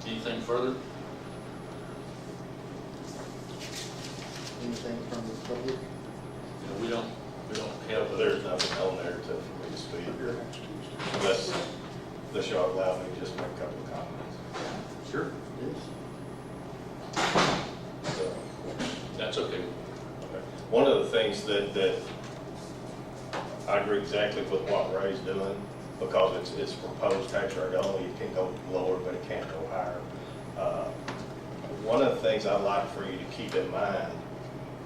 Anything further? Anything from the public? We don't have, There's nothing on there for me to speak, unless y'all allow me to just make a couple of comments. sure, Yes. So, that's okay. okay. One of the things that I agree exactly with what Ray's doing, because it's proposed tax rate only, it can go lower, but it can't go higher. One of the things I'd like for you to keep in mind,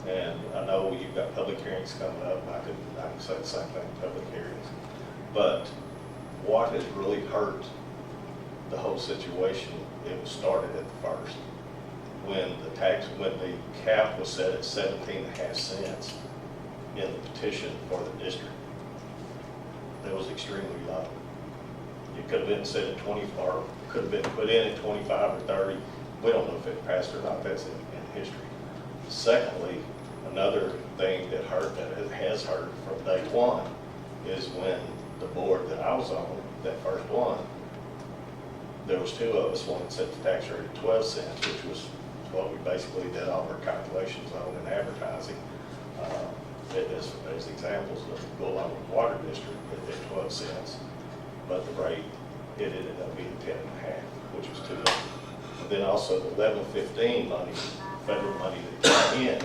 and I know you've got public hearings coming up, and I can say the same thing, public hearings, but what has really hurt the whole situation, it was started at the first. When the cap was set at 17.5 cents in the petition for the district, that was extremely low. It could have been set at 20, or could have been put in at 25 or 30. We don't know if it passed or not, that's in history. Secondly, another thing that has hurt from day one is when the board that I was on, that first one, there was two of us, one that set the tax rate at 12 cents, which was what we basically did all our calculations on in advertising. As examples of go along with water district at 12 cents, but the rate, it ended up being 10.5, which was too low. And then also the 1115 money, federal money that came in,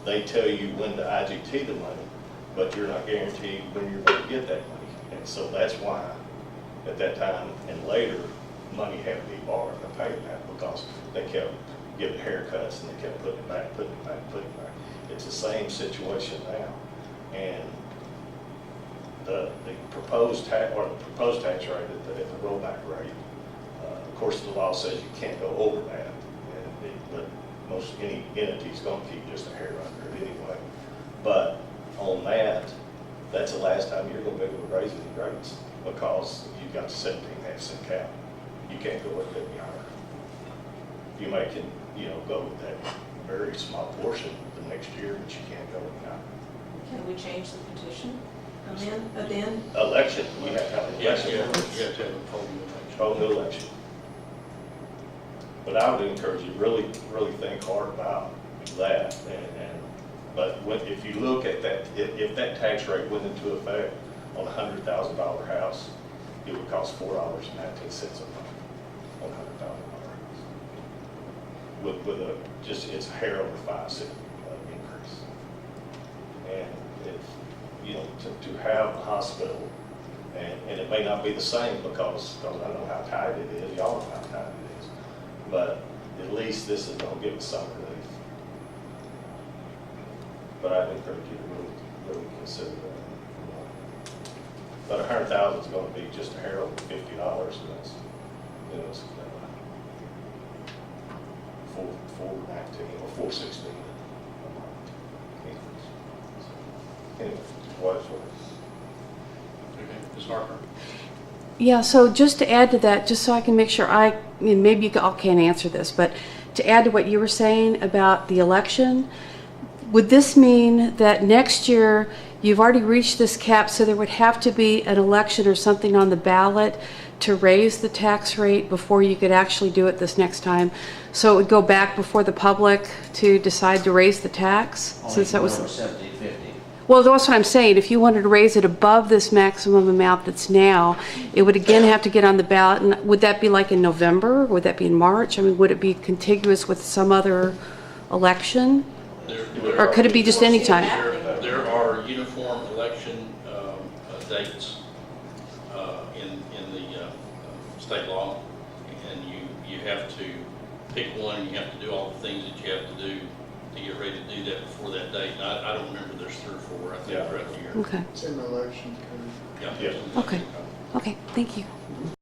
they tell you when to IGT the money, but you're not guaranteed when you're going to get that money. And so that's why at that time and later, money had to be borrowed to pay that, because they kept giving haircuts and they kept putting it back, putting it back, putting it back. It's the same situation now. And the proposed tax rate at the rollback rate, of course the law says you can't go over that, but any entity's going to keep just a hair under it anyway. But on that, that's the last time you're going to be able to raise any rates, because you've got the 17.5 cent cap. You can't go with it any higher. You may go with that very small portion the next year, but you can't go any higher. Can we change the petition? Then? Election, we have to have an Yes, election. you have to have a poll election. Hold the election. But I would encourage you, really think hard about that. But if you look at that, if that tax rate went into effect on a $100,000 house, it would cost $4.19 a month on a $100,000 house. With it's a hair over 5 cent increase. And to have a hospital, and it may not be the same because I know how tight it is, y'all know how tight it is, but at least this is going to give us some relief. But I'd encourage you to really consider that. But 100,000 is going to be just a hair over $50, and that's, it's 419 or 416 a month. Anyway, what is what? Okay, Ms. Harper? Yeah, so just to add to that, just so I can make sure maybe you all can't answer this, but to add to what you were saying about the election, would this mean that next year you've already reached this cap, so there would have to be an election or something on the ballot to raise the tax rate before you could actually do it this next time? So it would go back before the public to decide to raise the tax? Since that was 1750. Well, that's what I'm saying. If you wanted to raise it above this maximum amount that's now, it would again have to get on the ballot. And would that be like in November? Would that be in March? I mean, would it be contiguous with some other election? Or could it be just any time? There are uniform election dates in the state law, and you have to pick one, and you have to do all the things that you have to do to get ready to do that before that date. And I don't remember, there's 3 or 4, I think, throughout the year. Okay. It's in the election code. Yeah. Okay. Okay. Thank you.